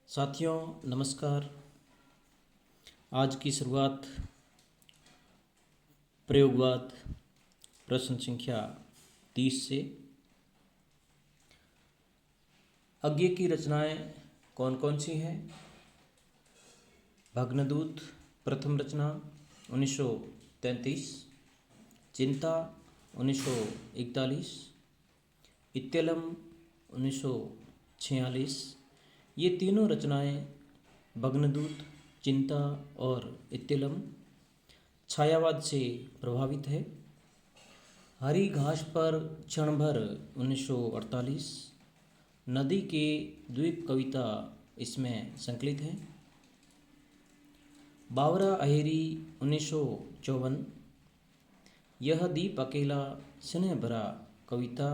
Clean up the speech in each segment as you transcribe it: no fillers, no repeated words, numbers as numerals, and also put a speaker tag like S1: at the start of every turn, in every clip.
S1: साथियों नमस्कार। आज की शुरुआत प्रयोगवाद प्रश्न संख्या 30 से। अज्ञे की रचनाएं कौन कौन सी हैं? भग्नदूत प्रथम रचना 1933, चिंता 1941, इत्यलम 1946। ये तीनों रचनाएं भग्नदूत, चिंता और इत्यलम छायावाद से प्रभावित है। हरी घास पर क्षण भर 1948, नदी के द्वीप कविता इसमें संकलित है। बावरा अहेरी 1954, यह दीप अकेला स्नेह भरा कविता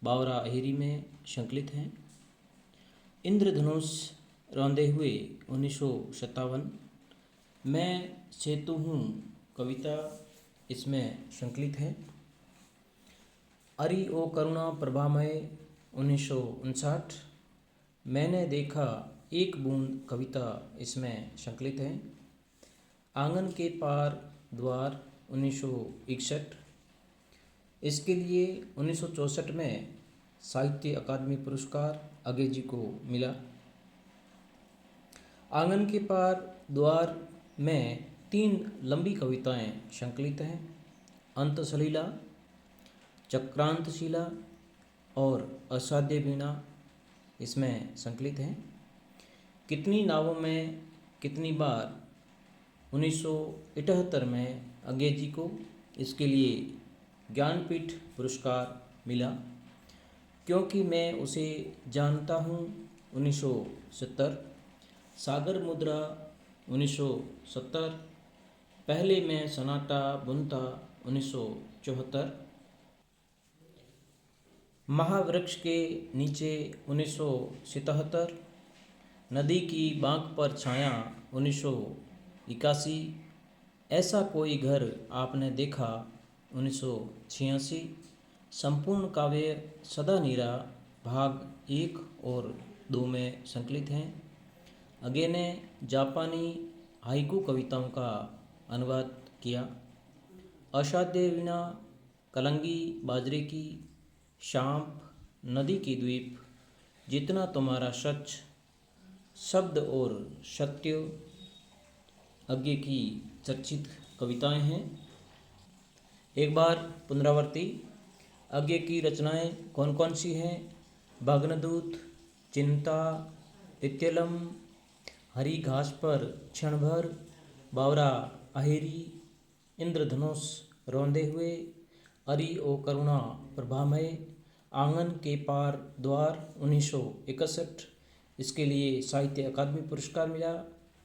S1: बावरा अहेरी में संकलित है। इंद्रधनुष रौंदे हुए 1957, मैं सेतु हूँ कविता इसमें संकलित है। अरि ओ करुणा प्रभामय 1959, मैंने देखा एक बूंद कविता इसमें संकलित है। आंगन के पार द्वार 1961, इसके लिए 1964 में साहित्य अकादमी पुरस्कार अज्ञे जी को मिला। आंगन के पार द्वार में 3 लंबी कविताएं संकलित हैं। अंतसलीला, चक्रांतशीला और असाध्य वीणा इसमें संकलित हैं। कितनी नावों में कितनी बार 1978 में अज्ञे जी को इसके लिए ज्ञानपीठ पुरस्कार मिला। क्योंकि मैं उसे जानता हूँ 1970, सागर मुद्रा 1970, पहले मैं सन्नाटा बुनता 1974, महावृक्ष के नीचे 1977, नदी की बांक पर छाया 1981, ऐसा कोई घर आपने देखा 1986, संपूर्ण काव्य सदा नीरा भाग 1 और 2 में संकलित हैं। अज्ञे ने जापानी हाइकू कविताओं का अनुवाद किया। असाध्य वीणा, कलंगी बाजरे की, शांप, नदी की द्वीप, जितना तुम्हारा सच, शब्द और सत्य अज्ञे की चर्चित कविताएं हैं। एक बार पुनरावृत्ति। अज्ञे की रचनाएं कौन कौन सी हैं? भग्नदूत, चिंता, इत्यलम, हरी घास पर क्षण भर, बावरा अहेरी, इंद्रधनुष रौंदे हुए, अरि ओ करुणा प्रभामय, आंगन के पार द्वार 1961, इसके लिए साहित्य अकादमी पुरस्कार मिला।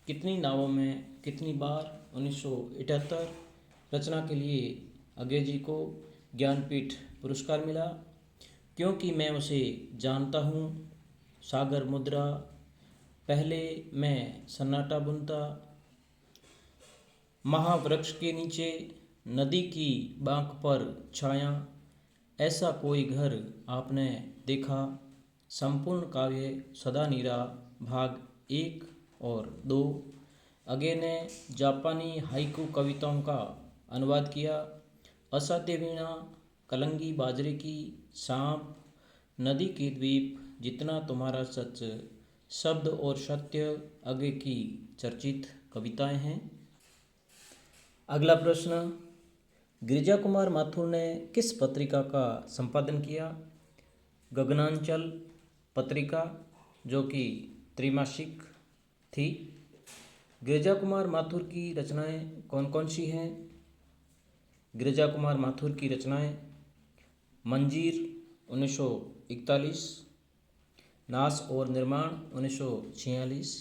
S1: कितनी नावों में कितनी बार 1978, रचना के लिए अज्ञे जी को ज्ञानपीठ पुरस्कार मिला। क्योंकि मैं उसे जानता हूँ, सागर मुद्रा, पहले मैं सन्नाटा बुनता, महावृक्ष के नीचे, नदी की बांक पर छाया, ऐसा कोई घर आपने देखा, संपूर्ण काव्य सदा नीरा भाग 1 और 2। अज्ञे ने जापानी हाइकू कविताओं का अनुवाद किया। असाध्य वीणा, कलंगी बाजरे की, सांप, नदी की द्वीप, जितना तुम्हारा सच, शब्द और सत्य अज्ञे की चर्चित कविताएं हैं। अगला प्रश्न, गिरिजा कुमार माथुर ने किस पत्रिका का संपादन किया? गगनांचल पत्रिका, जो कि त्रैमासिक थी। गिरिजा कुमार माथुर की रचनाएं कौन कौन सी हैं? गिरिजा कुमार माथुर की रचनाएं मंजीर 1941, नाश और निर्माण 1946,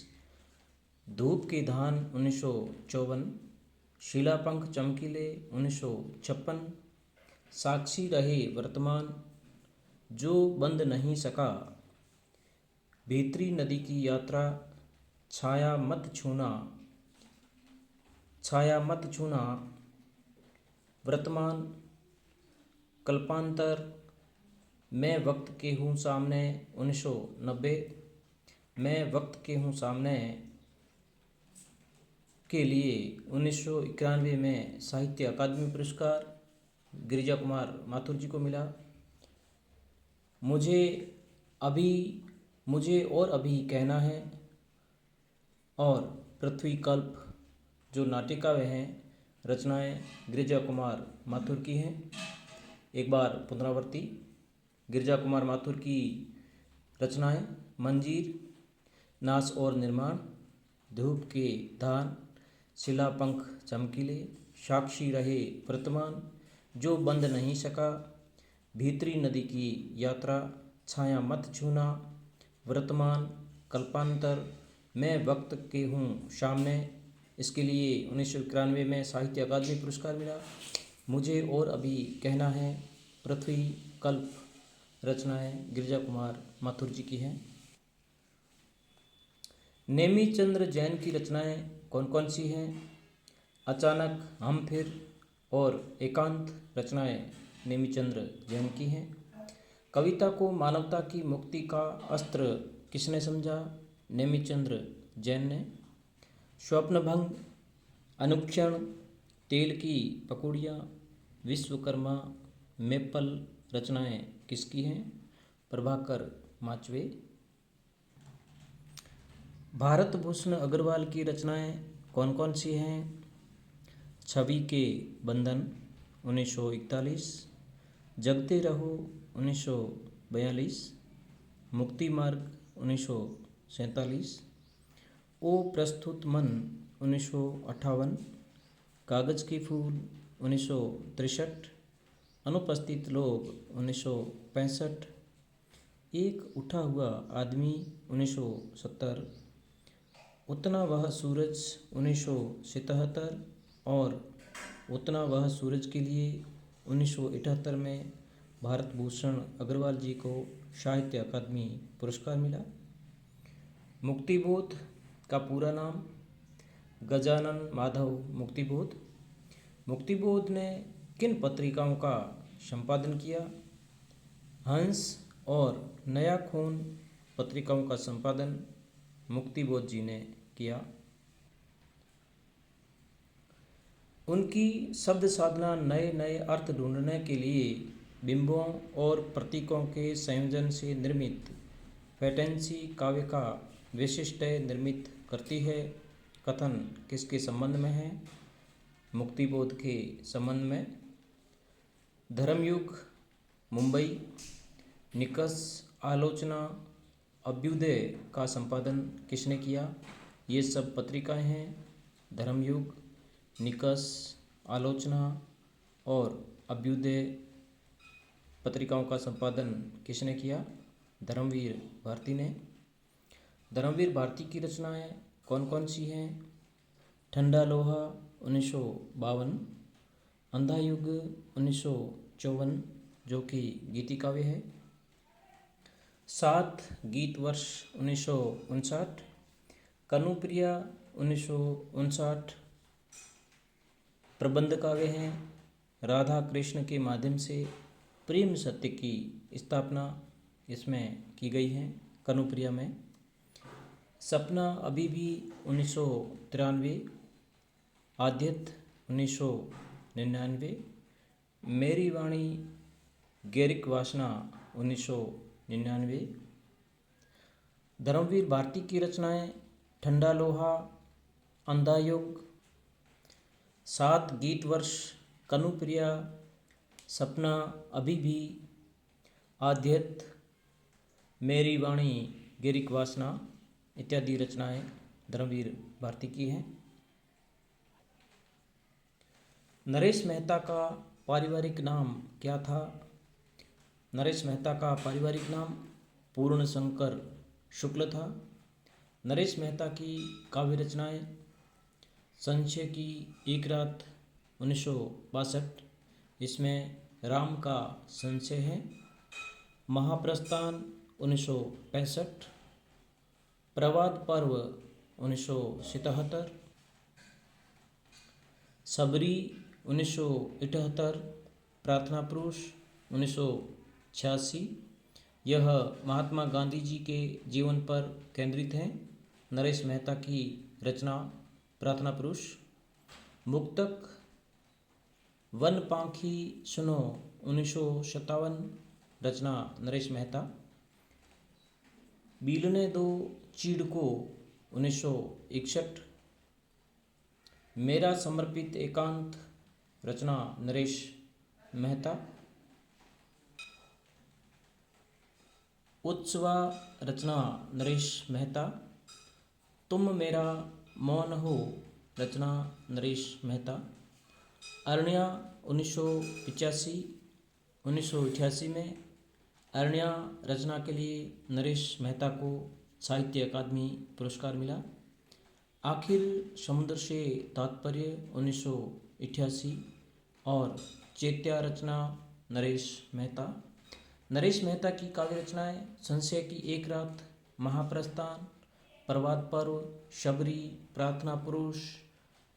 S1: धूप की धान 1954, शिलापंख चमकीले 1956, साक्षी रहे वर्तमान, जो बंद नहीं सका, भीतरी नदी की यात्रा, छाया मत छूना, वर्तमान, कल्पांतर, मैं वक्त के हूँ सामने 1990, मैं वक्त के हूँ सामने के लिए 1991 में साहित्य अकादमी पुरस्कार गिरिजा कुमार माथुर जी को मिला। मुझे अभी मुझे और अभी कहना है और पृथ्वी कल्प जो नाटिकाएँ हैं, रचनाएं गिरिजा कुमार माथुर की हैं। एक बार पुनरावृत्ति। गिरिजा कुमार माथुर की रचनाएं मंजीर, नाश और निर्माण, धूप के दान, शिला पंख चमकीले, साक्षी रहे वर्तमान, जो बंद नहीं सका, भीतरी नदी की यात्रा, छाया मत छूना, वर्तमान, कल्पांतर, मैं वक्त के हूँ सामने। इसके लिए 1991 में साहित्य अकादमी पुरस्कार मिला। मुझे और अभी कहना है, पृथ्वी कल्प, रचनाएं गिरिजा कुमार माथुर जी की हैं। नेमीचंद्र जैन की रचनाएं कौन कौन सी हैं? अचानक, हम फिर और एकांत रचनाएं नेमीचंद्र जैन की हैं। कविता को मानवता की मुक्ति का अस्त्र किसने समझा? नेमीचंद्र जैन ने। स्वप्नभंग, अनुक्षण, तेल की पकौड़ियाँ, विश्वकर्मा, मेपल रचनाएं किसकी हैं? प्रभाकर माचवे। भारत भूषण अग्रवाल की रचनाएं कौन कौन सी हैं? छवि के बंधन 1941, जगते रहो 1942, मुक्ति मार्ग 1947, ओ प्रस्तुत मन 1958, कागज के फूल 1963, अनुपस्थित लोग 1965, एक उठा हुआ आदमी 1970, उतना वह सूरज 1977 और उतना वह सूरज के लिए 1978 में भारत भूषण अग्रवाल जी को साहित्य अकादमी पुरस्कार मिला। मुक्तिबोध का पूरा नाम गजानन माधव मुक्तिबोध। मुक्तिबोध ने किन पत्रिकाओं का संपादन किया? हंस और नया खून पत्रिकाओं का संपादन मुक्तिबोध जी ने किया। उनकी शब्द साधना नए नए अर्थ ढूंढने के लिए बिंबों और प्रतीकों के संयोजन से निर्मित फैंटेसी काव्य का विशिष्ट निर्मित करती है। कथन किसके संबंध में है? मुक्तिबोध के संबंध में। धर्मयुग, मुंबई, निकष, आलोचना, अभ्युदय का संपादन किसने किया? ये सब पत्रिकाएं हैं। धर्मयुग, निकष, आलोचना और अभ्युदय पत्रिकाओं का संपादन किसने किया? धर्मवीर भारती ने। धर्मवीर भारती की रचनाएं कौन कौन सी हैं? ठंडा लोहा 1952, अंधा युग 1954 जो कि गीति काव्य है, 7 गीत वर्ष 1959, कनुप्रिया 1959 प्रबंध काव्य हैं। राधा कृष्ण के माध्यम से प्रेम सत्य की स्थापना इसमें की गई है कनुप्रिया में। सपना अभी भी 1993, आद्यत 1999, मेरी वाणी गैरिक वासना 1999। धर्मवीर भारती की रचनाएं ठंडा लोहा, अंधा युग, 7 गीत वर्ष, कनुप्रिया, सपना अभी भी, आद्यत, मेरी वाणी गैरिक वासना इत्यादि रचनाएं धर्मवीर भारती की हैं। नरेश मेहता का पारिवारिक नाम क्या था? नरेश मेहता का पारिवारिक नाम पूर्ण शंकर शुक्ल था। नरेश मेहता की काव्य रचनाएं संशय की एक रात 1962, इसमें राम का संशय है। महाप्रस्थान 1965, प्रवाद पर्व 1977, सबरी 1978, प्रार्थना पुरुष 1986, यह महात्मा गांधी जी के जीवन पर केंद्रित है। नरेश मेहता की रचना प्रार्थना पुरुष। मुक्तक वन पाखी सुनो 1957, रचना नरेश मेहता। बीलने दो चीड़ को 1961, मेरा समर्पित एकांत, रचना नरेश मेहता। उत्सवा, रचना नरेश मेहता। तुम मेरा मौन हो, रचना नरेश मेहता। अरण्या 1988 में अरण्या रचना के लिए नरेश मेहता को साहित्य अकादमी पुरस्कार मिला। आखिर समुद्र से तात्पर्य 1988 और चैत्या, रचना नरेश मेहता। नरेश मेहता की काव्य रचनाएं संशय की एक रात, महाप्रस्थान, प्रभात पर्व, शबरी, प्रार्थना पुरुष,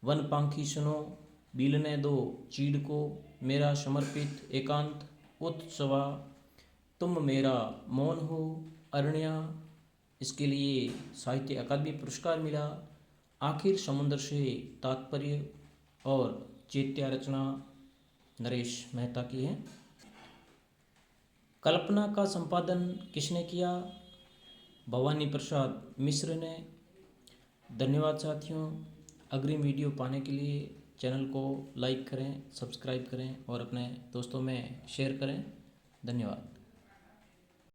S1: वन पाखी सुनो, बीलने दो चीड़ को, मेरा समर्पित एकांत, उत्सवा, तुम मेरा मौन हो, अरण्या, इसके लिए साहित्य अकादमी पुरस्कार मिला। आखिर समुद्र से तात्पर्य और चैत्या रचना नरेश मेहता की है। कल्पना का संपादन किसने किया? भवानी प्रसाद मिश्र ने। धन्यवाद साथियों। अग्रिम वीडियो पाने के लिए चैनल को लाइक करें, सब्सक्राइब करें और अपने दोस्तों में शेयर करें। धन्यवाद।